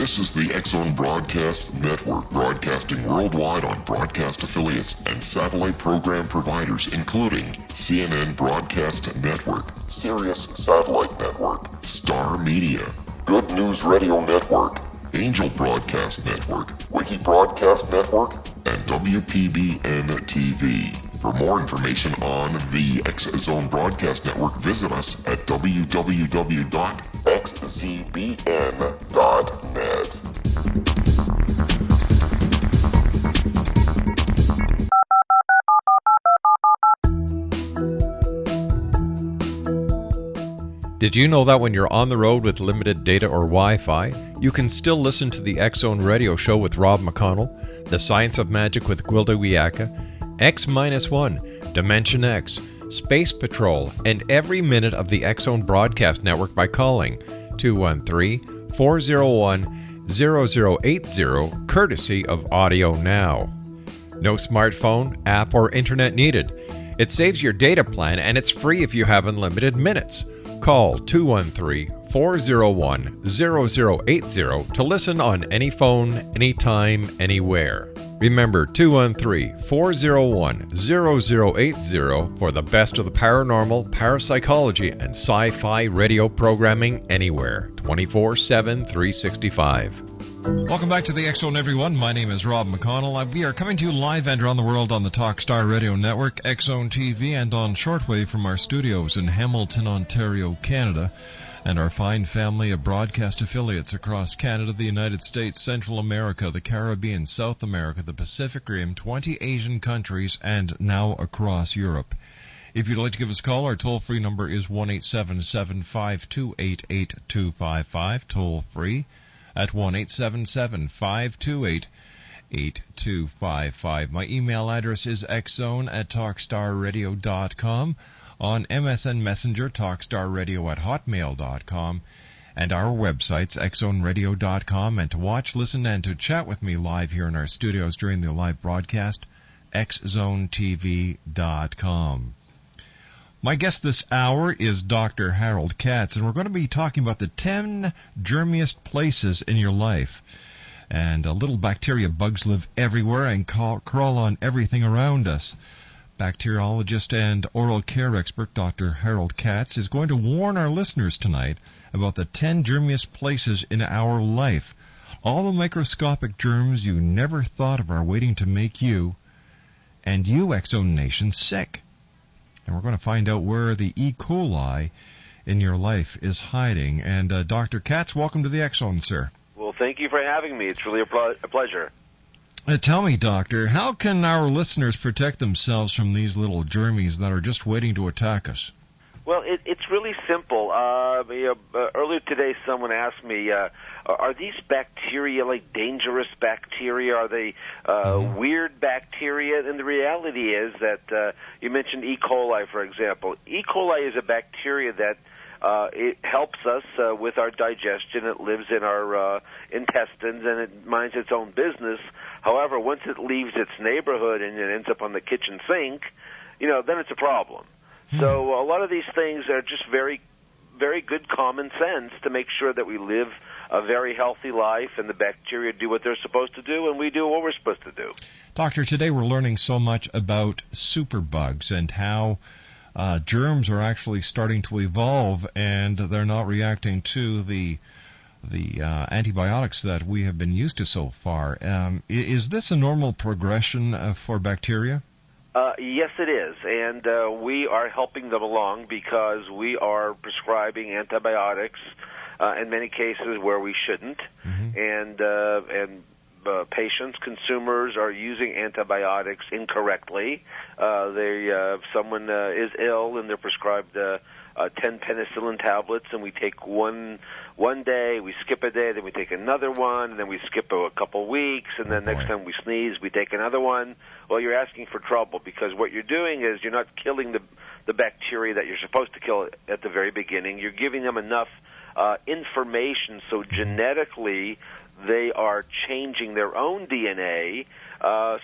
This is the X-Zone Broadcast Network, broadcasting worldwide on broadcast affiliates and satellite program providers, including CNN Broadcast Network, Sirius Satellite Network, Star Media, Good News Radio Network, Angel Broadcast Network, Wiki Broadcast Network, and WPBN TV. For more information on the X-Zone Broadcast Network, visit us at www.xzbn.net. Did you know that when you're on the road with limited data or Wi-Fi, you can still listen to the X-Zone Radio Show with Rob McConnell, The Science of Magic with Gwilda Wiyaka, X-1, Dimension X, Space Patrol, and every minute of the X-Zone Broadcast Network by calling 213-401-0080, courtesy of Audio Now. No smartphone, app, or internet needed. It saves your data plan, and it's free if you have unlimited minutes. Call 213-401-0080 to listen on any phone, anytime, anywhere. Remember, 213-401-0080 for the best of the paranormal, parapsychology, and sci-fi radio programming anywhere, 24/7, 365. Welcome back to the X-Zone, everyone. My name is Rob McConnell. We are coming to you live and around the world on the Talkstar Radio Network, X-Zone TV, and on shortwave from our studios in Hamilton, Ontario, Canada, and our fine family of broadcast affiliates across Canada, the United States, Central America, the Caribbean, South America, the Pacific Rim, 20 Asian countries, and now across Europe. If you'd like to give us a call, our toll-free number is 1-877-528-8255, toll-free at 1-877-528-8255. My email address is xzone@talkstarradio.com. On MSN Messenger, talkstarradio@hotmail.com, and our websites, xzoneradio.com, and to watch, listen, and to chat with me live here in our studios during the live broadcast, xzonetv.com. My guest this hour is Dr. Harold Katz, and we're going to be talking about the 10 germiest places in your life. And little bacteria bugs live everywhere and crawl on everything around us. Bacteriologist and oral care expert Dr. Harold Katz is going to warn our listeners tonight about the 10 germiest places in our life. All the microscopic germs you never thought of are waiting to make you, and you, X-Zone Nation, sick. And we're going to find out where the e-coli in your life is hiding. And Dr. Katz, welcome to the X-Zone, sir. Well, thank you for having me. It's really a pleasure. Tell me, Doctor, how can our listeners protect themselves from these little germies that are just waiting to attack us? Well, it's really simple. Earlier today, someone asked me, are these bacteria like dangerous bacteria? Are they weird bacteria? And the reality is that you mentioned E. coli, for example. E. coli is a bacteria that it helps us with our digestion. It lives in our intestines, and it minds its own business. However, once it leaves its neighborhood and it ends up on the kitchen sink, then it's a problem. So a lot of these things are just very, very good common sense to make sure that we live a very healthy life and the bacteria do what they're supposed to do and we do what we're supposed to do. Doctor, today we're learning so much about superbugs and how germs are actually starting to evolve and they're not reacting to the antibiotics that we have been used to so far. Is this a normal progression for bacteria? Yes, it is, and we are helping them along because we are prescribing antibiotics in many cases where we shouldn't, and patients, consumers are using antibiotics incorrectly. If someone is ill and they're prescribed 10 penicillin tablets, and we take one day, we skip a day, then we take another one, and then we skip a couple weeks, and then next time we sneeze, we take another one. Well, you're asking for trouble because what you're doing is you're not killing the bacteria that you're supposed to kill at the very beginning. You're giving them enough information so genetically they are changing their own DNA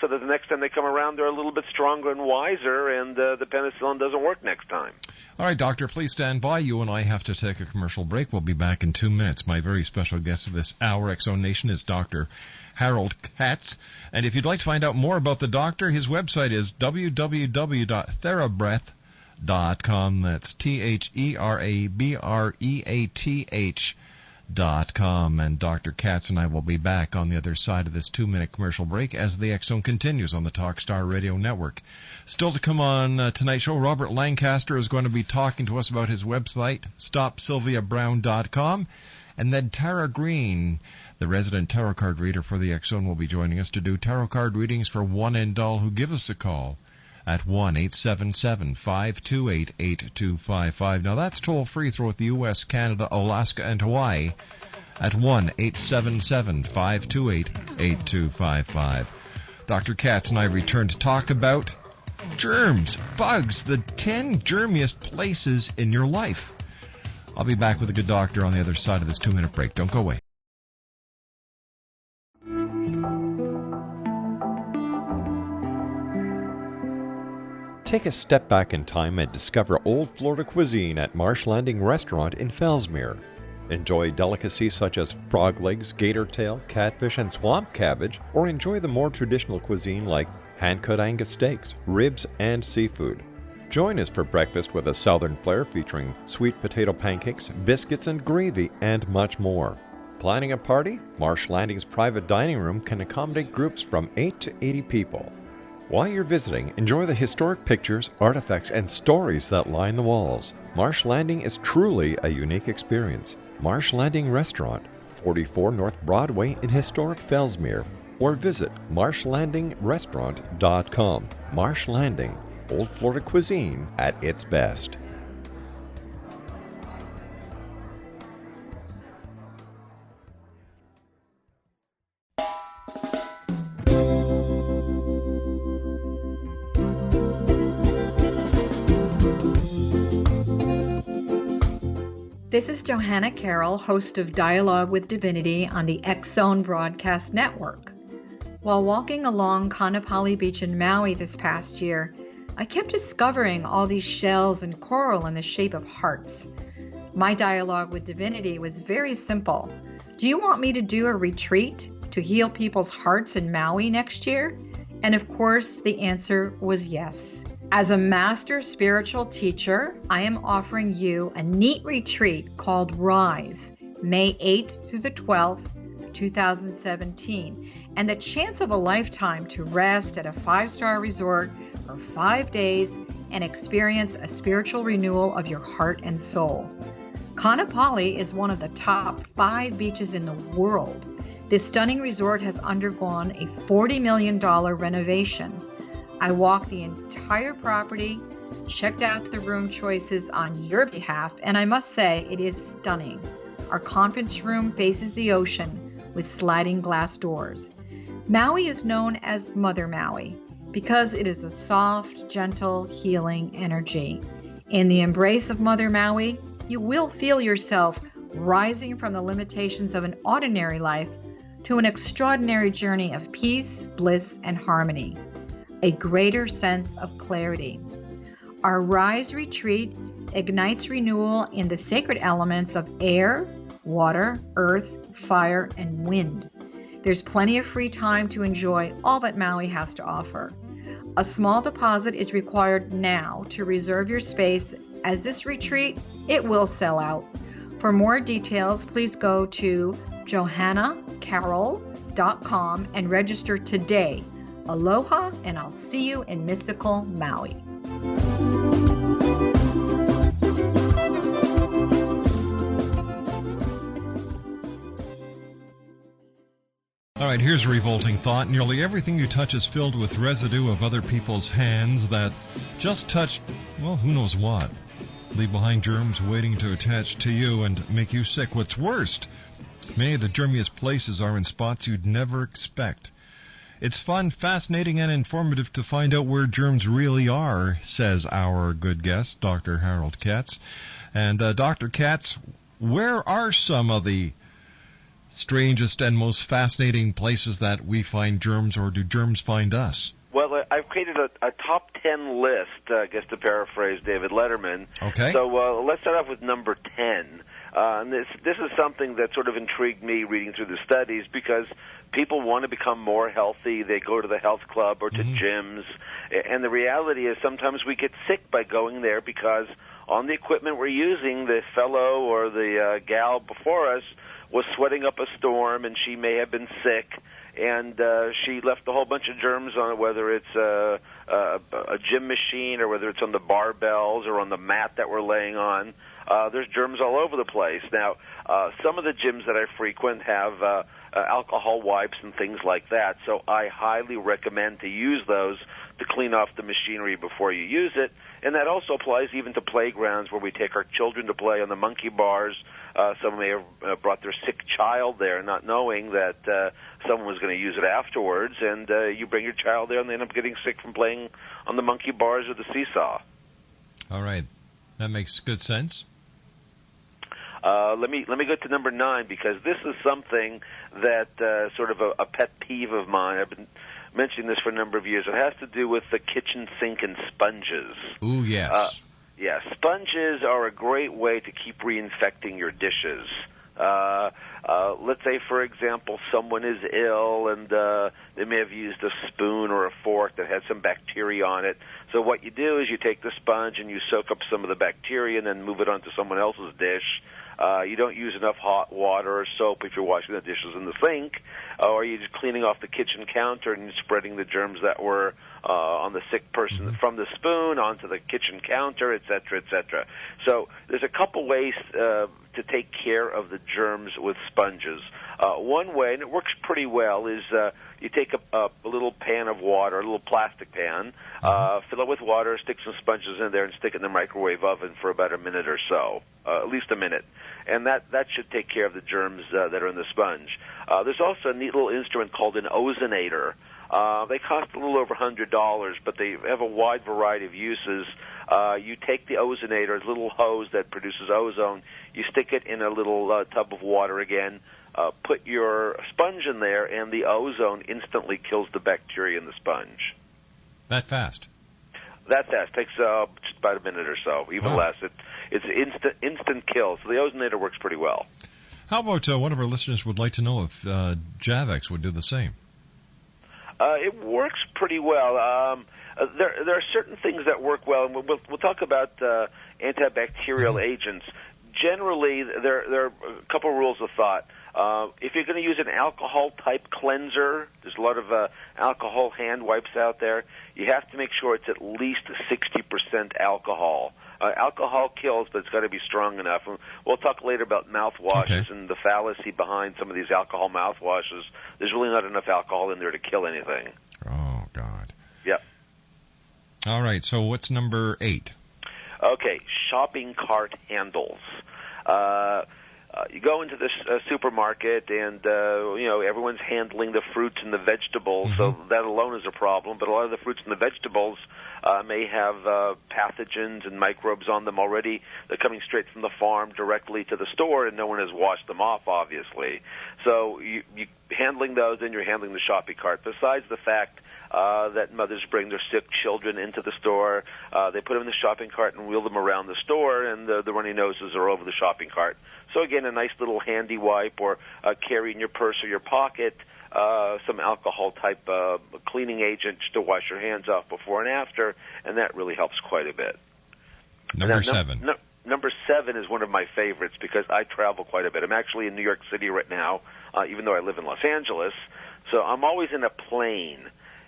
so that the next time they come around, they're a little bit stronger and wiser, and the penicillin doesn't work next time. All right, Doctor, please stand by. You and I have to take a commercial break. We'll be back in 2 minutes. My very special guest of this hour, X-Zone Nation, is Dr. Harold Katz. And if you'd like to find out more about the doctor, his website is www.therabreath.com. That's THERABREATH.com. And Dr. Katz and I will be back on the other side of this 2-minute commercial break as the X-Zone continues on the Talkstar Radio Network. Still to come on tonight's show, Robert Lancaster is going to be talking to us about his website, StopSylviaBrown.com. And then Tara Green, the resident tarot card reader for the X-Zone, will be joining us to do tarot card readings for one and all who give us a call at 1-877-528-8255. Now, that's toll-free throughout the U.S., Canada, Alaska, and Hawaii at 1-877-528-8255. Dr. Katz and I return to talk about germs, bugs, the 10 germiest places in your life. I'll be back with a good doctor on the other side of this 2-minute break. Don't go away. Take a step back in time and discover old Florida cuisine at Marsh Landing Restaurant in Fellsmere. Enjoy delicacies such as frog legs, gator tail, catfish, and swamp cabbage, or enjoy the more traditional cuisine like hand-cut Angus steaks, ribs, and seafood. Join us for breakfast with a southern flair featuring sweet potato pancakes, biscuits and gravy, and much more. Planning a party? Marsh Landing's private dining room can accommodate groups from 8 to 80 people. While you're visiting, enjoy the historic pictures, artifacts, and stories that line the walls. Marsh Landing is truly a unique experience. Marsh Landing Restaurant, 44 North Broadway in historic Fellsmere, or visit marshlandingrestaurant.com. Marsh Landing, old Florida cuisine at its best. This is Johanna Carroll, host of Dialogue with Divinity on the X-Zone Broadcast Network. While walking along Kaanapali Beach in Maui this past year, I kept discovering all these shells and coral in the shape of hearts. My dialogue with Divinity was very simple. Do you want me to do a retreat to heal people's hearts in Maui next year? And of course, the answer was yes. As a master spiritual teacher, I am offering you a neat retreat called Rise, May 8th through the 12th, 2017, and the chance of a lifetime to rest at a 5-star resort for 5 days and experience a spiritual renewal of your heart and soul. Kaanapali is one of the top 5 beaches in the world. This stunning resort has undergone a $40 million renovation. I walked the entire property, checked out the room choices on your behalf, and I must say it is stunning. Our conference room faces the ocean with sliding glass doors. Maui is known as Mother Maui because it is a soft, gentle, healing energy. In the embrace of Mother Maui, you will feel yourself rising from the limitations of an ordinary life to an extraordinary journey of peace, bliss, and harmony. A greater sense of clarity. Our Rise Retreat ignites renewal in the sacred elements of air, water, earth, fire, and wind. There's plenty of free time to enjoy all that Maui has to offer. A small deposit is required now to reserve your space, as this retreat, it will sell out. For more details, please go to johannacarroll.com and register today. Aloha, and I'll see you in mystical Maui. All right, here's a revolting thought. Nearly everything you touch is filled with residue of other people's hands that just touched, well, who knows what. Leave behind germs waiting to attach to you and make you sick. What's worst, many of the germiest places are in spots you'd never expect. It's fun, fascinating, and informative to find out where germs really are, says our good guest, Dr. Harold Katz. And Dr. Katz, where are some of the strangest and most fascinating places that we find germs, or do germs find us? Well, I've created a top 10 list, I guess to paraphrase David Letterman. Okay. So let's start off with number 10. And this is something that sort of intrigued me reading through the studies because people want to become more healthy. They go to the health club or to gyms. And the reality is sometimes we get sick by going there because on the equipment we're using, the fellow or the gal before us was sweating up a storm, and she may have been sick, and she left a whole bunch of germs on it, whether it's a gym machine or whether it's on the barbells or on the mat that we're laying on. There's germs all over the place. Now, some of the gyms that I frequent have alcohol wipes and things like that, so I highly recommend to use those to clean off the machinery before you use it. And that also applies even to playgrounds where we take our children to play on the monkey bars. Someone may have brought their sick child there not knowing that someone was going to use it afterwards, and you bring your child there and they end up getting sick from playing on the monkey bars or the seesaw. All right. That makes good sense. Let me go to number 9 because this is something that sort of a pet peeve of mine. I've been mentioning this for a number of years. It has to do with the kitchen sink and sponges. Ooh, yes. Yeah, sponges are a great way to keep reinfecting your dishes. Let's say, for example, someone is ill and they may have used a spoon or a fork that had some bacteria on it. So what you do is you take the sponge and you soak up some of the bacteria and then move it onto someone else's dish. You don't use enough hot water or soap if you're washing the dishes in the sink, or you're just cleaning off the kitchen counter and spreading the germs that were on the sick person from the spoon onto the kitchen counter, et cetera, et cetera. So there's a couple ways to take care of the germs with sponges. One way, and it works pretty well, is you take a little pan of water, a little plastic pan, fill it with water, stick some sponges in there, and stick it in the microwave oven for about a minute or so, at least a minute. And that should take care of the germs that are in the sponge. There's also a neat little instrument called an ozonator. They cost a little over $100, but they have a wide variety of uses. You take the ozonator, a little hose that produces ozone, you stick it in a little tub of water again, put your sponge in there, and the ozone instantly kills the bacteria in the sponge. That fast? That fast. Takes just about a minute or so, even less. It's instant kill, so the ozonator works pretty well. How about one of our listeners would like to know if Javex would do the same? It works pretty well. There are certain things that work well, and we'll talk about antibacterial agents. Generally, there are a couple rules of thought. If you're going to use an alcohol-type cleanser, there's a lot of alcohol hand wipes out there, you have to make sure it's at least 60% alcohol. Alcohol kills, but it's got to be strong enough. And we'll talk later about mouthwashes and the fallacy behind some of these alcohol mouthwashes. There's really not enough alcohol in there to kill anything. Oh, God. Yep. All right, so what's number 8? Okay, shopping cart handles. You go into this supermarket, and everyone's handling the fruits and the vegetables, so that alone is a problem. But a lot of the fruits and the vegetables may have pathogens and microbes on them already. They're coming straight from the farm directly to the store, and no one has washed them off, obviously. So you handling those, and you're handling the shopping cart. Besides the fact that mothers bring their sick children into the store, they put them in the shopping cart and wheel them around the store, and the runny noses are over the shopping cart. So again, a nice little handy wipe, or carry in your purse or your pocket some alcohol-type cleaning agent to wash your hands off before and after, and that really helps quite a bit. Number 7. Number 7 is one of my favorites because I travel quite a bit. I'm actually in New York City right now, even though I live in Los Angeles, so I'm always in a plane.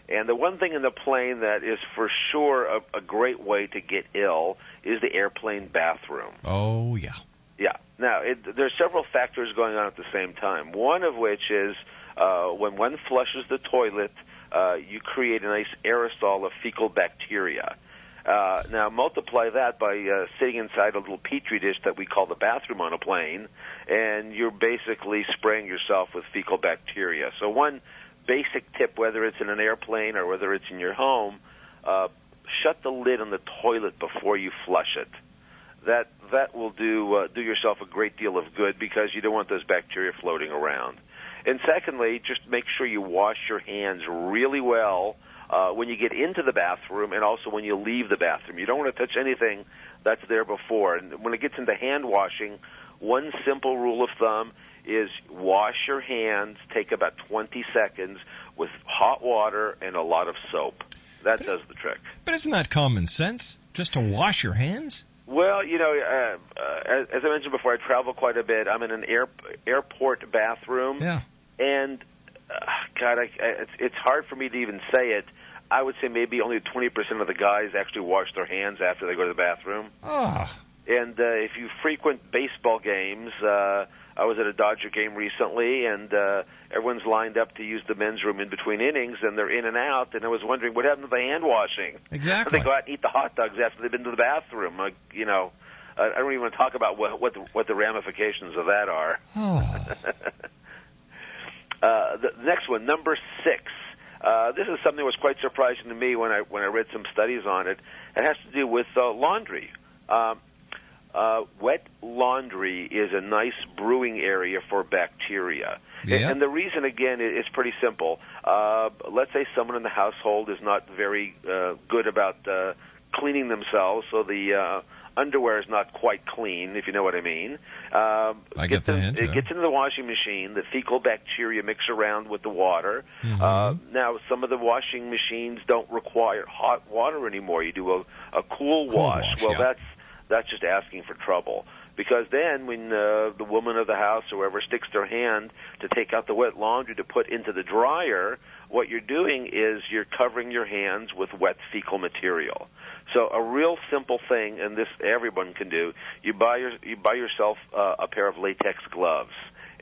And the one thing in the plane that is for sure a great way to get ill is the airplane bathroom. Oh, yeah. Yeah. Now, there's several factors going on at the same time, one of which is when one flushes the toilet, you create a nice aerosol of fecal bacteria. Now, multiply that by sitting inside a little petri dish that we call the bathroom on a plane, and you're basically spraying yourself with fecal bacteria. So one basic tip, whether it's in an airplane or whether it's in your home, shut the lid on the toilet before you flush it. That will do yourself a great deal of good because you don't want those bacteria floating around. And secondly, just make sure you wash your hands really well when you get into the bathroom and also when you leave the bathroom. You don't want to touch anything that's there before. And when it gets into hand washing, one simple rule of thumb is wash your hands, take about 20 seconds with hot water and a lot of soap. That does the trick. But isn't that common sense, just to wash your hands? Well, you know, as I mentioned before, I travel quite a bit. I'm in an airport bathroom. Yeah. And, God, it's hard for me to even say it. I would say maybe only 20% of the guys actually wash their hands after they go to the bathroom. Oh. And if you frequent baseball games, I was at a Dodger game recently, and everyone's lined up to use the men's room in between innings, and they're in and out, and I was wondering what happened to the hand washing. Exactly. They go out and eat the hot dogs after they've been to the bathroom. You know, I don't even want to talk about what the ramifications of that are. Oh. The next one, number 6. This is something that was quite surprising to me when I read some studies on it. It has to do with laundry. Wet laundry is a nice brewing area for bacteria. Yeah. And the reason, again, is pretty simple. Let's say someone in the household is not very good about cleaning themselves, so the underwear is not quite clean, if you know what I mean. I get the hint. It gets into the washing machine. The fecal bacteria mix around with the water. Mm-hmm. Now, some of the washing machines don't require hot water anymore. You do a cool wash. Well, yeah. That's just asking for trouble. Because then when the woman of the house or whoever sticks their hand to take out the wet laundry to put into the dryer, what you're doing is you're covering your hands with wet fecal material. So a real simple thing, and this everyone can do, you buy yourself a pair of latex gloves.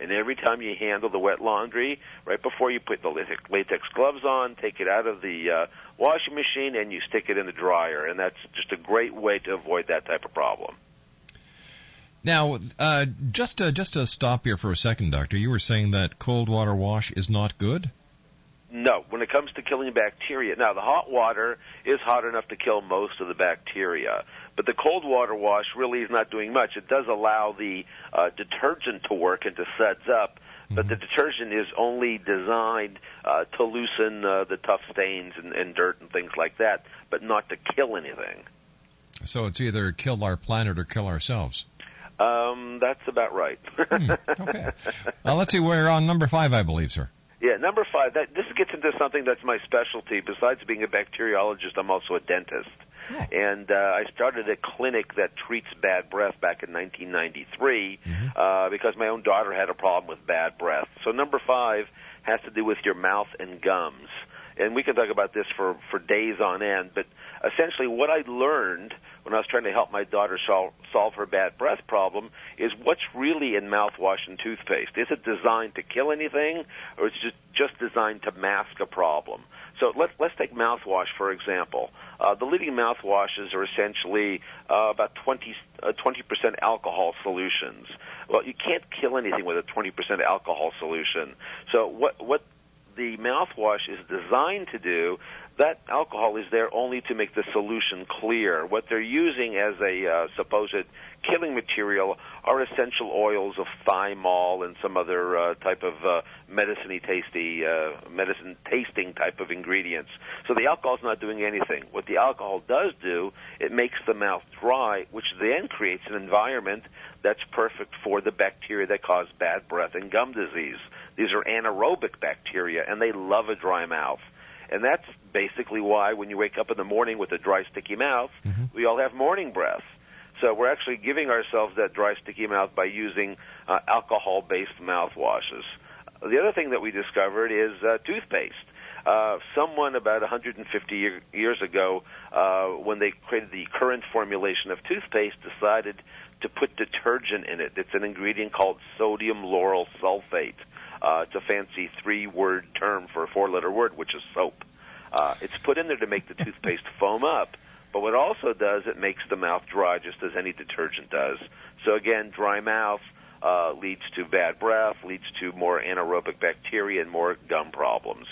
And every time you handle the wet laundry, right before you put the latex gloves on, take it out of the washing machine and you stick it in the dryer. And that's just a great way to avoid that type of problem. Now, just to stop here for a second, Doctor, you were saying that cold water wash is not good? No, when it comes to killing bacteria. Now, the hot water is hot enough to kill most of the bacteria, but the cold water wash really is not doing much. It does allow the detergent to work and to suds up, but the detergent is only designed to loosen the tough stains and dirt and things like that, but not to kill anything. So it's either kill our planet or kill ourselves. That's about right. Okay. Let's see, we're on number 5, I believe, sir. Yeah, number 5, this gets into something that's my specialty. Besides being a bacteriologist, I'm also a dentist. Oh. And I started a clinic that treats bad breath back in 1993 because my own daughter had a problem with bad breath. So number 5 has to do with your mouth and gums. And we can talk about this for days on end, but essentially what I learned when I was trying to help my daughter solve her bad breath problem is what's really in mouthwash and toothpaste. Is it designed to kill anything, or is it just designed to mask a problem? So let's take mouthwash, for example. The leading mouthwashes are essentially about 20% alcohol solutions. Well, you can't kill anything with a 20% alcohol solution. So what the mouthwash is designed to do, that alcohol is there only to make the solution clear. What they're using as a supposed killing material are essential oils of thymol and some other type of medicine-tasting type of ingredients. So the alcohol is not doing anything. What the alcohol does do, it makes the mouth dry, which then creates an environment that's perfect for the bacteria that cause bad breath and gum disease. These are anaerobic bacteria, and they love a dry mouth. And that's basically why when you wake up in the morning with a dry, sticky mouth, we all have morning breath. So we're actually giving ourselves that dry, sticky mouth by using alcohol-based mouthwashes. The other thing that we discovered is toothpaste. Someone about 150 years ago, when they created the current formulation of toothpaste, decided to put detergent in it. It's an ingredient called sodium lauryl sulfate. It's a fancy 3-word term for a 4-letter word, which is soap. It's put in there to make the toothpaste foam up, but what it also does, it makes the mouth dry just as any detergent does. So again, dry mouth leads to bad breath, leads to more anaerobic bacteria and more gum problems.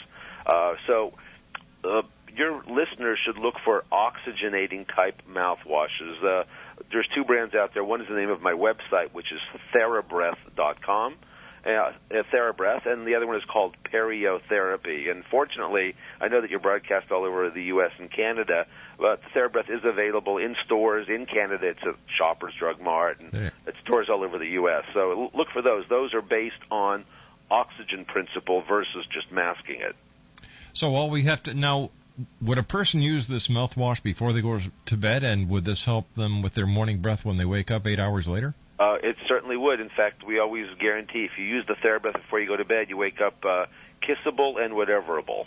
So your listeners should look for oxygenating type mouthwashes. There's 2 brands out there. One is the name of my website, which is therabreath.com. TheraBreath, and the other one is called Periotherapy. And fortunately, I know that you're broadcast all over the U.S. and Canada, but TheraBreath is available in stores in Canada. It's at Shoppers Drug Mart and at stores all over the U.S. So look for those. Those are based on oxygen principle versus just masking it. So all we have to now, would a person use this mouthwash before they go to bed, and would this help them with their morning breath when they wake up 8 hours later? It certainly would. In fact, we always guarantee if you use the TheraBreath before you go to bed, you wake up kissable and whateverable.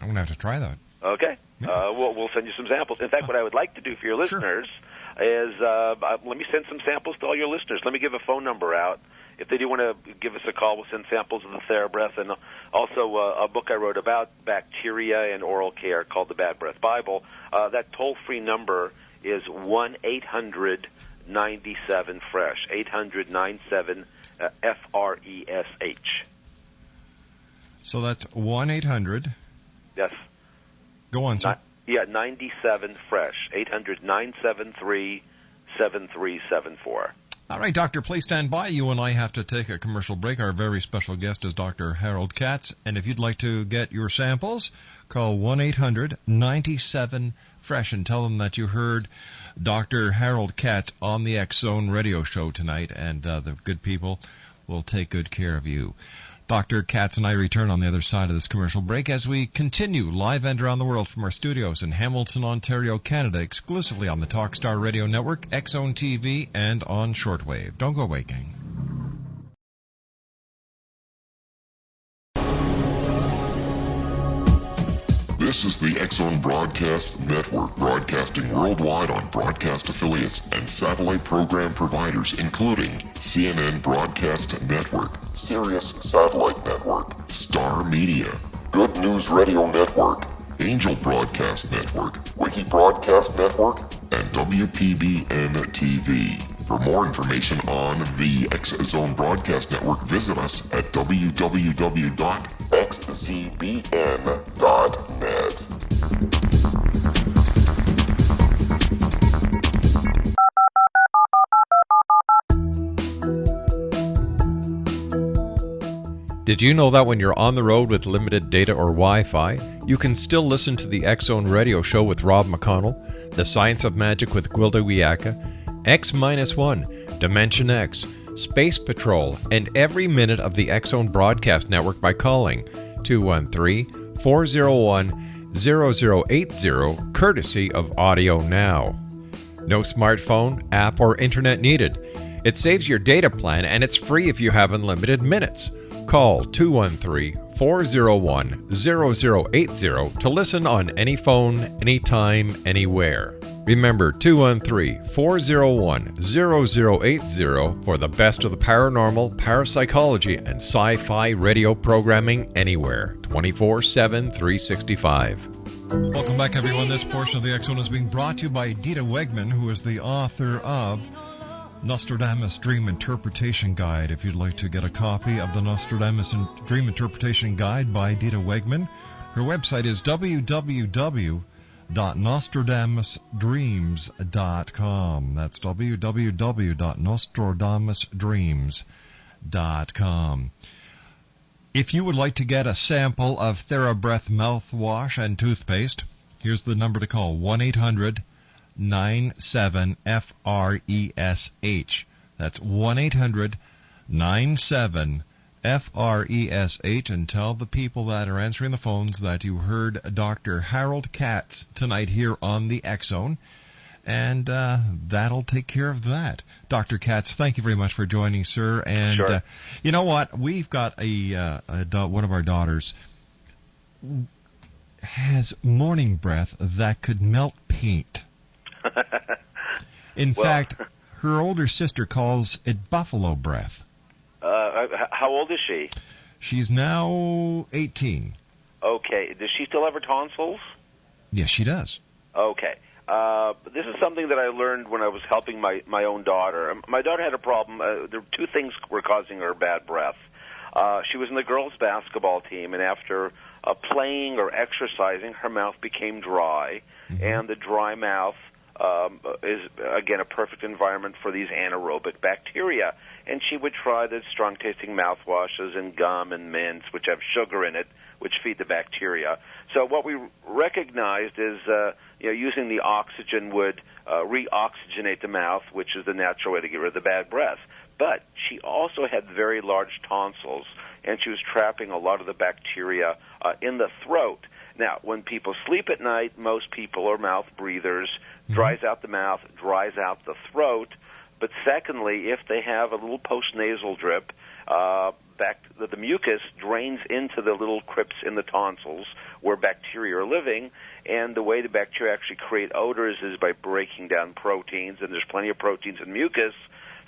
I'm going to have to try that. Okay. Yeah. We'll send you some samples. In fact, what I would like to do for your listeners is let me send some samples to all your listeners. Let me give a phone number out. If they do want to give us a call, we'll send samples of the TheraBreath, and also a book I wrote about bacteria and oral care called The Bad Breath Bible. That toll-free number is 1-800-97-FRESH, 800-97-FRESH. So that's 1-800. Yes. Go on, sir. 97-FRESH, 800-973-7374. All right, Doctor, please stand by. You and I have to take a commercial break. Our very special guest is Dr. Harold Katz. And if you'd like to get your samples, call 1-800-97-FRESH and tell them that you heard Dr. Harold Katz on the X Zone radio show tonight, and the good people will take good care of you. Dr. Katz and I return on the other side of this commercial break as we continue live and around the world from our studios in Hamilton, Ontario, Canada, exclusively on the Talkstar Radio Network, X Zone TV, and on shortwave. Don't go away, gang. This is the X-Zone Broadcast Network, broadcasting worldwide on broadcast affiliates and satellite program providers, including CNN Broadcast Network, Sirius Satellite Network, Star Media, Good News Radio Network, Angel Broadcast Network, Wiki Broadcast Network, and WPBN TV. For more information on the X-Zone Broadcast Network, visit us at www.xzbn.net. Did you know that when you're on the road with limited data or Wi-Fi, you can still listen to the X-Zone radio show with Rob McConnell, The Science of Magic with Gwilda Wiyaka, X-1, Dimension X, Space Patrol, and every minute of the X-Zone Broadcast Network by calling 213-401-0080, courtesy of Audio Now. No smartphone, app, or internet needed. It saves your data plan, and it's free if you have unlimited minutes. Call 213-401-0080 to listen on any phone, anytime, anywhere. Remember, 213-401-0080 for the best of the paranormal, parapsychology, and sci-fi radio programming anywhere, 24/7, 365. Welcome back, everyone. This portion of the X-Zone is being brought to you by Dita Wegman, who is the author of Nostradamus Dream Interpretation Guide. If you'd like to get a copy of the Nostradamus Dream Interpretation Guide by Dita Wegman, her website is www.nostradamusdreams.com. That's www.nostradamusdreams.com. If you would like to get a sample of TheraBreath mouthwash and toothpaste, here's the number to call, 1-800-97-FRESH. That's 1-800-97-FRESH, and tell the people that are answering the phones that you heard Dr. Harold Katz tonight here on the X-Zone, and that'll take care of that. Dr. Katz, thank you very much for joining, sir. And sure. You know what? We've got one of our daughters has morning breath that could melt paint. In fact, her older sister calls it buffalo breath. How old is she? She's now 18. Okay. Does she still have her tonsils? Yes, she does. Okay. This is something that I learned when I was helping my own daughter. My daughter had a problem. There were two things were causing her bad breath. She was in the girls' basketball team, and after playing or exercising, her mouth became dry, and the dry mouth is, again, a perfect environment for these anaerobic bacteria. And she would try the strong-tasting mouthwashes and gum and mints, which have sugar in it, which feed the bacteria. So what we recognized is using the oxygen would reoxygenate the mouth, which is the natural way to get rid of the bad breath. But she also had very large tonsils, and she was trapping a lot of the bacteria in the throat. Now, when people sleep at night, most people are mouth breathers, dries out the mouth, dries out the throat. But secondly, if they have a little postnasal drip, the mucus drains into the little crypts in the tonsils where bacteria are living, and the way the bacteria actually create odors is by breaking down proteins, and there's plenty of proteins in mucus.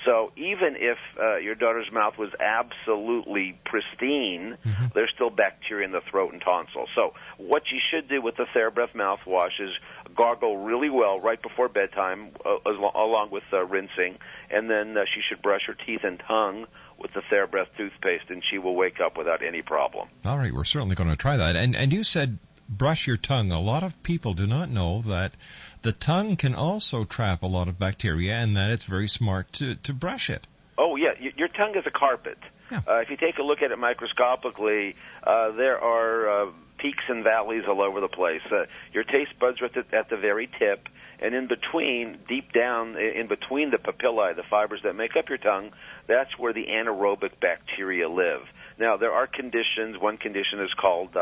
So even if your daughter's mouth was absolutely pristine, there's still bacteria in the throat and tonsils. So what you should do with the TheraBreath mouthwash is gargle really well right before bedtime, along with rinsing, and then she should brush her teeth and tongue with the TheraBreath toothpaste, and she will wake up without any problem. All right, we're certainly going to try that. And you said brush your tongue. A lot of people do not know that the tongue can also trap a lot of bacteria, and that it's very smart to brush it. Oh, yeah. Your tongue is a carpet. Yeah. If you take a look at it microscopically, there are peaks and valleys all over the place. Your taste buds are at the very tip, and in between, deep down, in between the papillae, the fibers that make up your tongue, that's where the anaerobic bacteria live. Now, there are conditions. One condition is called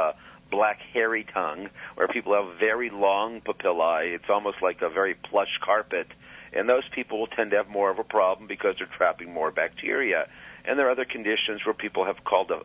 black hairy tongue, where people have very long papillae. It's almost like a very plush carpet, and those people will tend to have more of a problem because they're trapping more bacteria. And there are other conditions where people have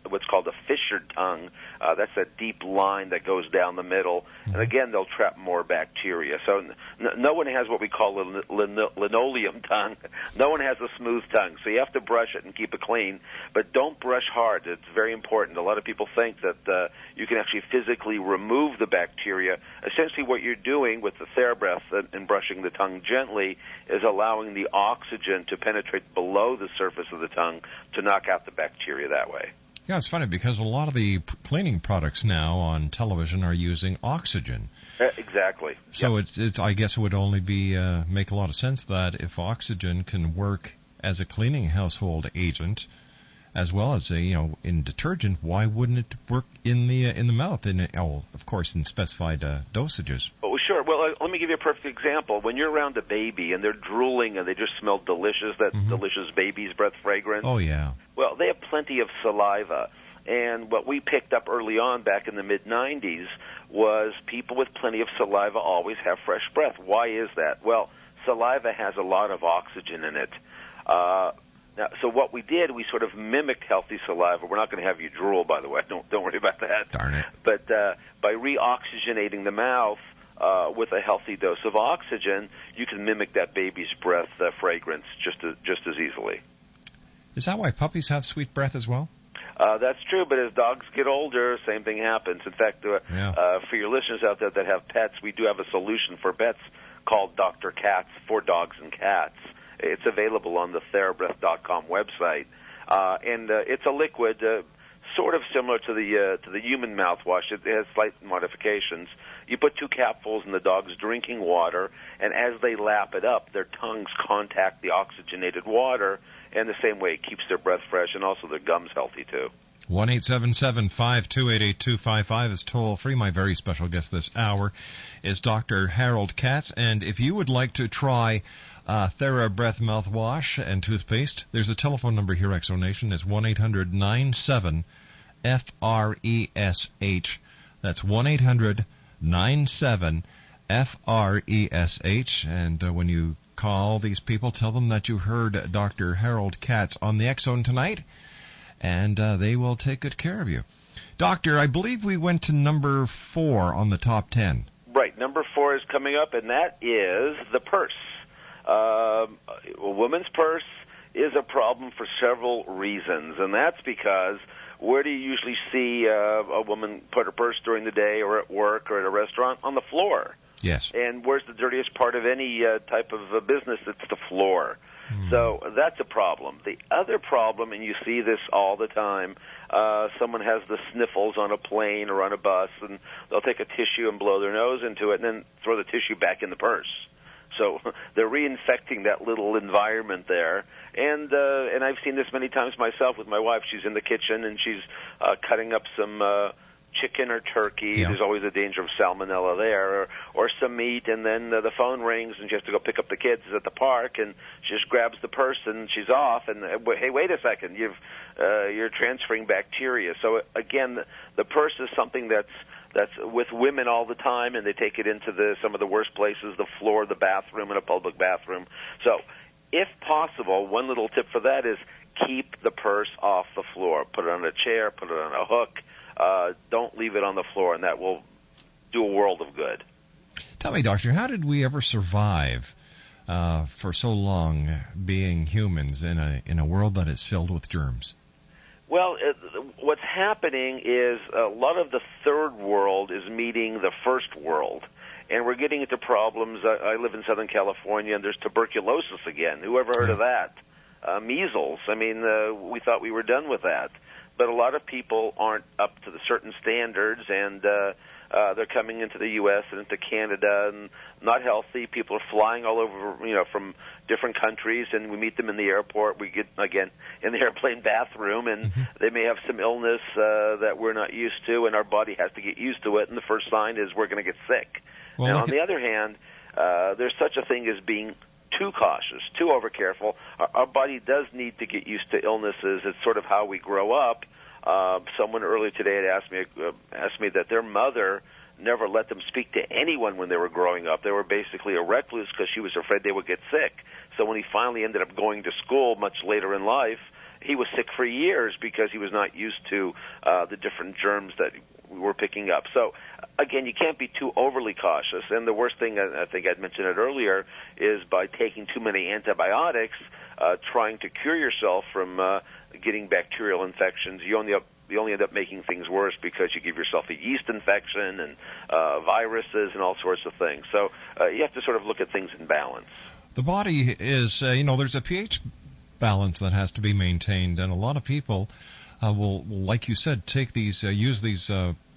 what's called a fissured tongue. That's a deep line that goes down the middle. And again, they'll trap more bacteria. So no one has what we call a linoleum tongue. No one has a smooth tongue. So you have to brush it and keep it clean. But don't brush hard. It's very important. A lot of people think that you can actually physically remove the bacteria. Essentially what you're doing with the TheraBreath and brushing the tongue gently is allowing the oxygen to penetrate below the surface of the tongue to knock out the bacteria that way. Yeah, it's funny because a lot of the cleaning products now on television are using oxygen. Exactly. So it's I guess it would only be make a lot of sense that if oxygen can work as a cleaning household agent, as well as in detergent, why wouldn't it work in the mouth? Of course, in specified dosages. Oh, sure. Well, let me give you a perfect example. When you're around a baby and they're drooling and they just smell delicious, that delicious baby's breath fragrance. Oh, yeah. Well, they have plenty of saliva. And what we picked up early on back in the mid-'90s was people with plenty of saliva always have fresh breath. Why is that? Well, saliva has a lot of oxygen in it. Now, so what we did, we sort of mimicked healthy saliva. We're not going to have you drool, by the way. Don't worry about that. Darn it. But by reoxygenating the mouth with a healthy dose of oxygen, you can mimic that baby's breath fragrance just as easily. Is that why puppies have sweet breath as well? That's true, but as dogs get older, same thing happens. In fact, for your listeners out there that have pets, we do have a solution for pets called Dr. Katz for dogs and cats. It's available on the TheraBreath.com website, and it's a liquid, sort of similar to the human mouthwash. It has slight modifications. You put 2 capfuls in the dog's drinking water, and as they lap it up, their tongues contact the oxygenated water, and the same way it keeps their breath fresh, and also their gums healthy too. 1-877-528-8255 is toll-free. My very special guest this hour is Dr. Harold Katz, and if you would like to try TheraBreath mouthwash and toothpaste, there's a telephone number here, Exonation. It's 1-800-97-FRESH. That's 1-800-97-FRESH. And when you call these people, tell them that you heard Dr. Harold Katz on the Exxon tonight, and they will take good care of you. Doctor, I believe we went to number 4 on the top 10. Right. Number 4 is coming up, and that is the purse. A woman's purse is a problem for several reasons, and that's because where do you usually see a woman put her purse during the day or at work or at a restaurant? On the floor. Yes. And where's the dirtiest part of any type of business? It's the floor. So that's a problem. The other problem, and you see this all the time, someone has the sniffles on a plane or on a bus, and they'll take a tissue and blow their nose into it and then throw the tissue back in the purse. So they're reinfecting that little environment there. And I've seen this many times myself with my wife. She's in the kitchen and she's cutting up some chicken or turkey. Yeah. There's always a danger of salmonella there, or some meat, and then the phone rings and she has to go pick up the kids at the park, and she just grabs the purse and she's off. And hey, wait a second, you're transferring bacteria. So again, the purse is something that's with women all the time, and they take it into some of the worst places, the floor, the bathroom, in a public bathroom. So if possible, one little tip for that is keep the purse off the floor. Put it on a chair, put it on a hook. Don't leave it on the floor, and that will do a world of good. Tell me, Doctor, how did we ever survive for so long being humans in a world that is filled with germs? Well, what's happening is a lot of the third world is meeting the first world, and we're getting into problems. I live in Southern California, and there's tuberculosis again. Who ever heard of that? Measles. I mean, we thought we were done with that. But a lot of people aren't up to the certain standards, and they're coming into the U.S. and into Canada and not healthy. People are flying all over, from different countries, and we meet them in the airport. We get, again, in the airplane bathroom, and they may have some illness that we're not used to, and our body has to get used to it, and the first sign is we're going to get sick. Well, now, on the other hand, there's such a thing as being too cautious, too overcareful. Our body does need to get used to illnesses. It's sort of how we grow up. Someone earlier today had asked me that their mother never let them speak to anyone when they were growing up. They were basically a recluse because she was afraid they would get sick. So when he finally ended up going to school much later in life, he was sick for years because he was not used to the different germs that we were picking up. So, again, you can't be too overly cautious. And the worst thing, I think I'd mentioned it earlier, is by taking too many antibiotics, trying to cure yourself from getting bacterial infections. You only end up making things worse because you give yourself a yeast infection and viruses and all sorts of things. So you have to sort of look at things in balance. The body is, there's a pH balance that has to be maintained, and a lot of people will, like you said, take these, use these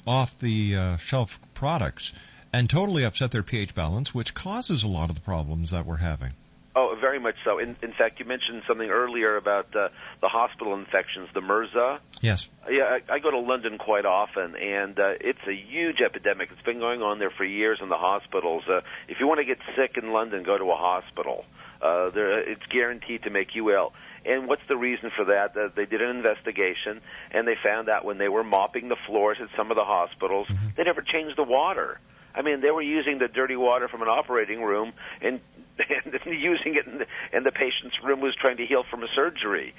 off-the-shelf products and totally upset their pH balance, which causes a lot of the problems that we're having. Oh, very much so. In fact, you mentioned something earlier about the hospital infections, the MRSA. Yes. Yeah, I go to London quite often, and it's a huge epidemic. It's been going on there for years in the hospitals. If you want to get sick in London, go to a hospital. It's guaranteed to make you ill. And what's the reason for that? They did an investigation, and they found out when they were mopping the floors at some of the hospitals, they never changed the water. I mean, they were using the dirty water from an operating room and using it in the patient's room was trying to heal from a surgery.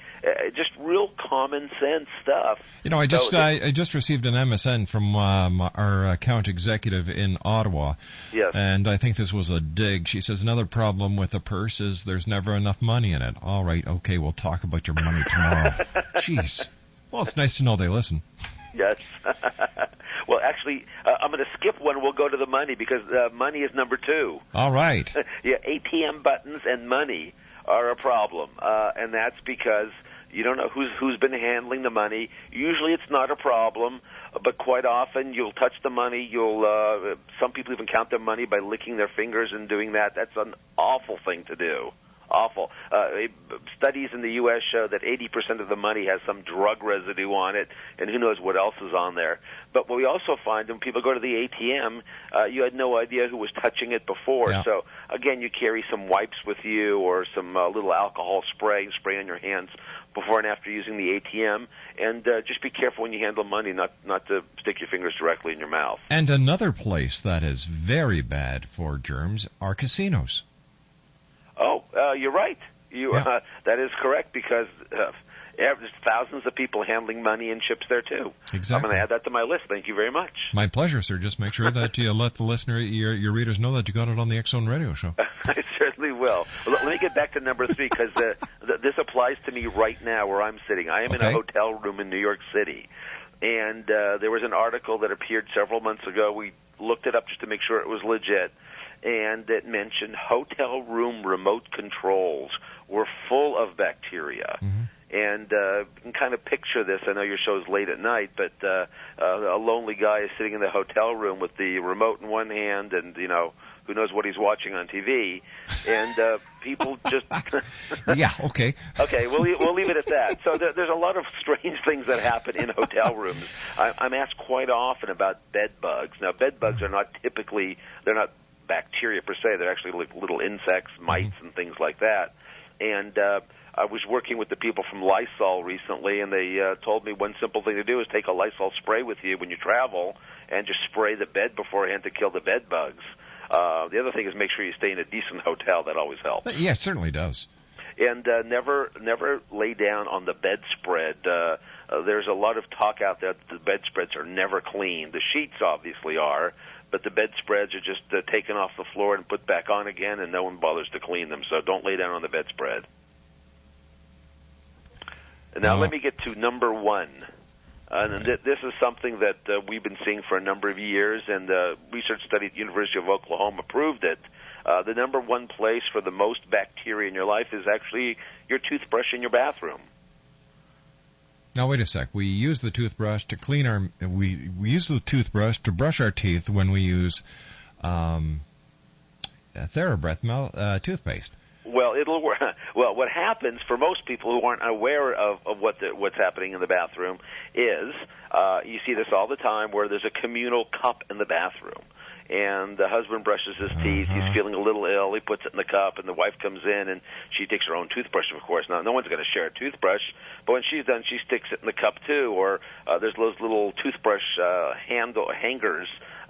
Just real common sense stuff. I just received an MSN from our account executive in Ottawa. Yes. And I think this was a dig. She says, another problem with the purse is there's never enough money in it. All right, okay, we'll talk about your money tomorrow. Jeez. Well, it's nice to know they listen. Yes. Well, actually, I'm going to skip one. We'll go to the money because money is number 2. All right. Yeah, ATM buttons and money are a problem, and that's because you don't know who's been handling the money. Usually, it's not a problem, but quite often you'll touch the money. Some people even count their money by licking their fingers and doing that. That's an awful thing to do. Awful. Studies in the U.S. show that 80% of the money has some drug residue on it, and who knows what else is on there. But what we also find when people go to the ATM, you had no idea who was touching it before. Yeah. So, again, you carry some wipes with you or some little alcohol spray on your hands before and after using the ATM. And just be careful when you handle money not to stick your fingers directly in your mouth. And another place that is very bad for germs are casinos. Oh, you're right. That is correct because there's thousands of people handling money and chips there too. Exactly. I'm going to add that to my list. Thank you very much. My pleasure, sir. Just make sure that you let the listener, your readers, know that you got it on the X-Zone Radio Show. I certainly will. Let me get back to number 3 because this applies to me right now where I'm sitting. I am in a hotel room in New York City, and there was an article that appeared several months ago. We looked it up just to make sure it was legit. And it mentioned hotel room remote controls were full of bacteria. And you can kind of picture this. I know your show's late at night, but a lonely guy is sitting in the hotel room with the remote in one hand and, who knows what he's watching on TV, and people just Yeah, okay. Okay, we'll leave it at that. So there's a lot of strange things that happen in hotel rooms. I'm asked quite often about bed bugs. Now, bed bugs are not typically, they're not bacteria per se. They're actually like little insects, mites, and things like that. And I was working with the people from Lysol recently, and they told me one simple thing to do is take a Lysol spray with you when you travel and just spray the bed beforehand to kill the bed bugs. The other thing is make sure you stay in a decent hotel. That always helps. Yeah, it certainly does. And never lay down on the bedspread. There's a lot of talk out there that the bedspreads are never clean. The sheets obviously are, but the bedspreads are just taken off the floor and put back on again, and no one bothers to clean them. So don't lay down on the bedspread. And now let me get to number one. And this is something that we've been seeing for a number of years, and a research study at the University of Oklahoma proved it. The number one place for the most bacteria in your life is actually your toothbrush in your bathroom. Now wait a sec. We use the toothbrush to clean our. We use the toothbrush to brush our teeth when we use TheraBreath toothpaste. Well, it'll work. Well, what happens for most people who aren't aware of what's happening in the bathroom is you see this all the time where there's a communal cup in the bathroom. And the husband brushes his teeth. He's feeling a little ill. He puts it in the cup, and the wife comes in, and she takes her own toothbrush, of course. Now, no one's going to share a toothbrush, but when she's done, she sticks it in the cup, too. Or there's those little toothbrush hangers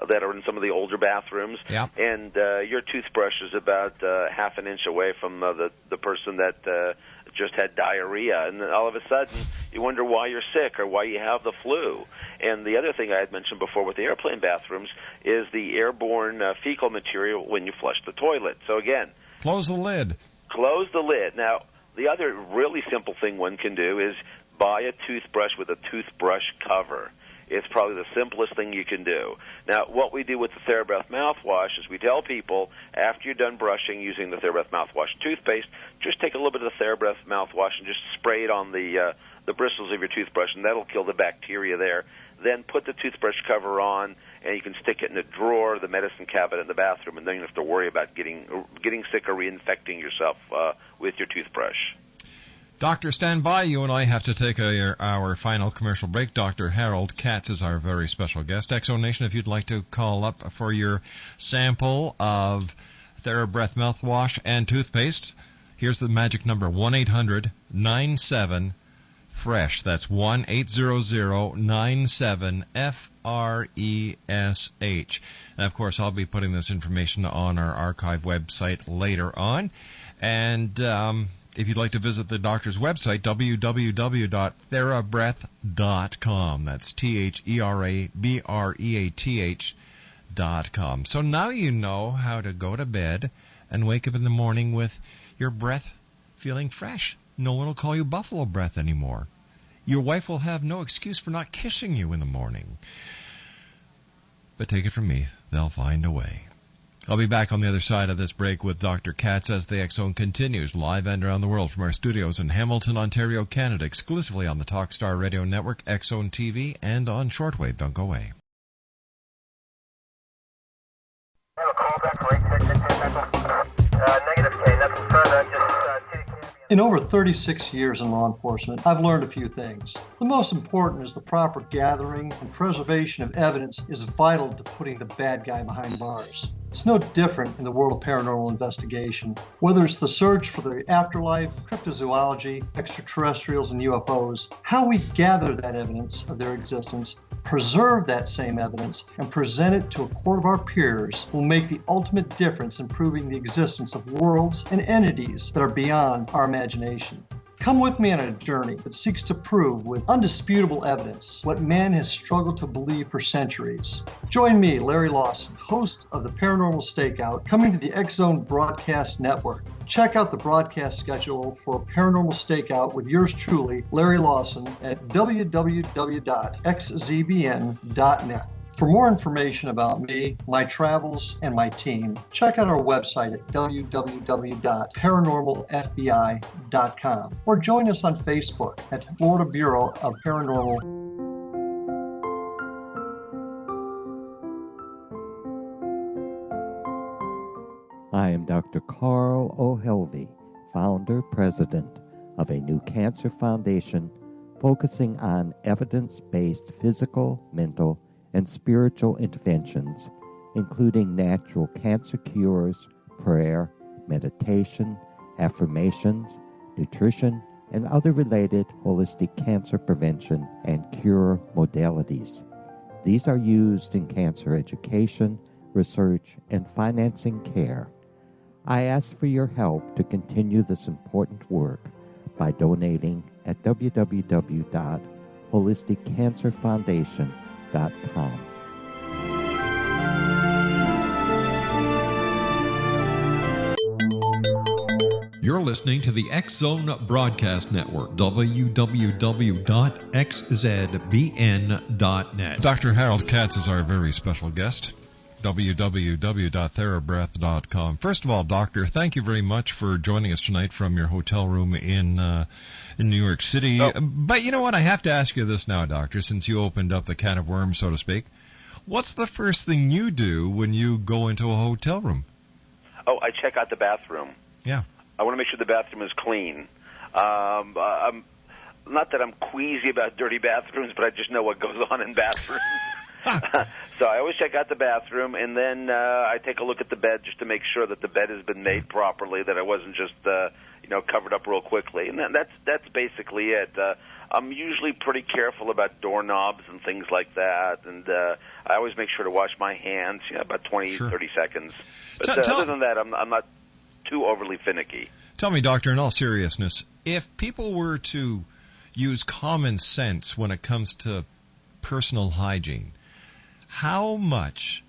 that are in some of the older bathrooms. Yeah. And your toothbrush is about half an inch away from the person that just had diarrhea. And then all of a sudden, you wonder why you're sick or why you have the flu. And the other thing I had mentioned before with the airplane bathrooms is the airborne fecal material when you flush the toilet. So again, close the lid. Close the lid. Now, the other really simple thing one can do is buy a toothbrush with a toothbrush cover. It's probably the simplest thing you can do. Now, what we do with the TheraBreath mouthwash is we tell people after you're done brushing using the TheraBreath mouthwash toothpaste, just take a little bit of the TheraBreath mouthwash and just spray it on the bristles of your toothbrush, and that'll kill the bacteria there. Then put the toothbrush cover on, and you can stick it in a drawer, the medicine cabinet in the bathroom, and then you don't have to worry about getting sick or reinfecting yourself with your toothbrush. Doctor, stand by. You and I have to take our final commercial break. Dr. Harold Katz is our very special guest. Exonation, if you'd like to call up for your sample of TheraBreath mouthwash and toothpaste, here's the magic number, 1-800-97-FRESH. That's 1-800-97-FRESH. And, of course, I'll be putting this information on our archive website later on. And if you'd like to visit the doctor's website, www.therabreath.com. That's THERABREATH.com. So now you know how to go to bed and wake up in the morning with your breath feeling fresh. No one will call you buffalo breath anymore. Your wife will have no excuse for not kissing you in the morning. But take it from me, they'll find a way. I'll be back on the other side of this break with Dr. Katz as the X-Zone continues live and around the world from our studios in Hamilton, Ontario, Canada, exclusively on the Talkstar Radio Network, X-Zone TV, and on shortwave. Don't go away. I have a call back for 866 negative K, nothing further, just In over 36 years in law enforcement, I've learned a few things. The most important is the proper gathering and preservation of evidence is vital to putting the bad guy behind bars. It's no different in the world of paranormal investigation. Whether it's the search for the afterlife, cryptozoology, extraterrestrials, and UFOs, how we gather that evidence of their existence, preserve that same evidence, and present it to a court of our peers will make the ultimate difference in proving the existence of worlds and entities that are beyond our imagination. Come with me on a journey that seeks to prove with undisputable evidence what man has struggled to believe for centuries. Join me, Larry Lawson, host of the Paranormal Stakeout, coming to the X-Zone Broadcast Network. Check out the broadcast schedule for Paranormal Stakeout with yours truly, Larry Lawson, at www.xzbn.net. For more information about me, my travels, and my team, check out our website at www.paranormalfbi.com or join us on Facebook at Florida Bureau of Paranormal. am Dr. Carl O'Helvey, founder, president of a new cancer foundation focusing on evidence-based physical, mental, and spiritual interventions, including natural cancer cures, prayer, meditation, affirmations, nutrition, and other related holistic cancer prevention and cure modalities. These are used in cancer education, research, and financing care. I ask for your help to continue this important work by donating at www.holisticcancerfoundation.com. You're listening to the X-Zone Broadcast Network, www.xzbn.net. Dr. Harold Katz is our very special guest. www.therabreath.com. First of all, Doctor, thank you very much for joining us tonight from your hotel room in New York City. Oh. But you know what? I have to ask you this now, Doctor, since you opened up the can of worms, so to speak. What's the first thing you do when you go into a hotel room? Oh, I check out the bathroom. Yeah. I want to make sure the bathroom is clean. I'm not that I'm queasy about dirty bathrooms, but I just know what goes on in bathrooms. So I always check out the bathroom, and then I take a look at the bed just to make sure that the bed has been made properly, that it wasn't just covered up real quickly. And then that's basically it. I'm usually pretty careful about doorknobs and things like that, and I always make sure to wash my hands, about 20, 30 seconds. But other than that, I'm not too overly finicky. Tell me, Doctor, in all seriousness, if people were to use common sense when it comes to personal hygiene, how much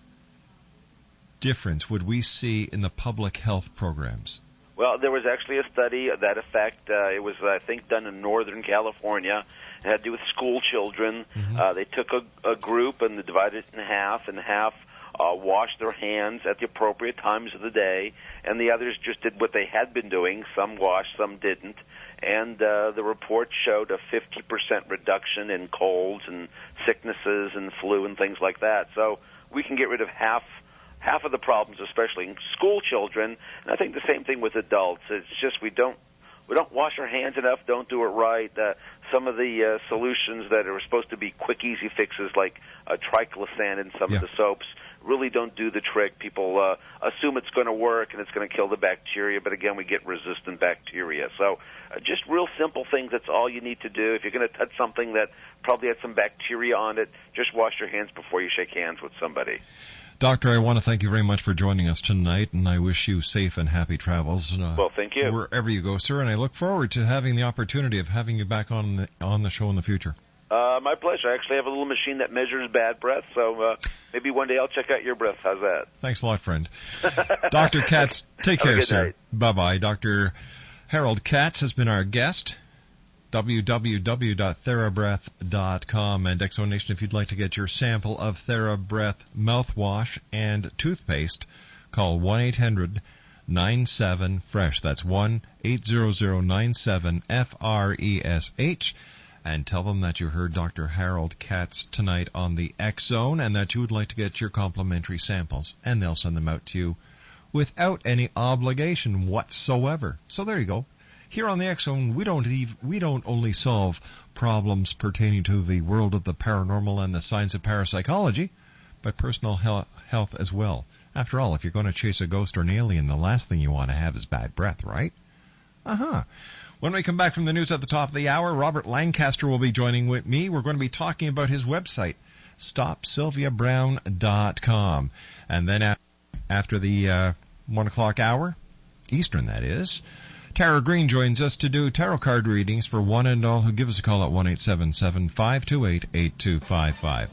difference would we see in the public health programs? Well, there was actually a study of that effect. It was, I think, done in Northern California. It had to do with school children. Mm-hmm. They took a group and they divided it in half, washed their hands at the appropriate times of the day, and the others just did what they had been doing. Some washed, some didn't. And the report showed a 50% reduction in colds and sicknesses and flu and things like that. So we can get rid of half of the problems, especially in school children. And I think the same thing with adults. It's just we don't wash our hands enough, don't do it right. Some of the solutions that are supposed to be quick, easy fixes, like triclosan in some of the soaps, really don't do the trick. People assume it's going to work and it's going to kill the bacteria, but again, we get resistant bacteria. So just real simple things, that's all you need to do. If you're going to touch something that probably has some bacteria on it, just wash your hands before you shake hands with somebody. Doctor, I want to thank you very much for joining us tonight, and I wish you safe and happy travels. Well, thank you. Wherever you go, sir, and I look forward to having the opportunity of having you back on the show in the future. My pleasure. I actually have a little machine that measures bad breath, so maybe one day I'll check out your breath. How's that? Thanks a lot, friend. Dr. Katz, take care, sir. Night. Bye-bye. Dr. Harold Katz has been our guest. www.therabreath.com, and Exonation, if you'd like to get your sample of TheraBreath mouthwash and toothpaste, call 1-800-97-FRESH. That's 1-800-97-FRESH, and tell them that you heard Dr. Harold Katz tonight on the X-Zone and that you would like to get your complimentary samples, and they'll send them out to you without any obligation whatsoever. So there you go. Here on the X-Zone, we don't only solve problems pertaining to the world of the paranormal and the science of parapsychology, but personal health as well. After all, if you're going to chase a ghost or an alien, the last thing you want to have is bad breath, right? When we come back from the news at the top of the hour, Robert Lancaster will be joining with me. We're going to be talking about his website, StopSylviaBrown.com. And then after the 1 o'clock hour, Eastern that is, Tara Green joins us to do tarot card readings for one and all who give us a call at 1-877-528-8255.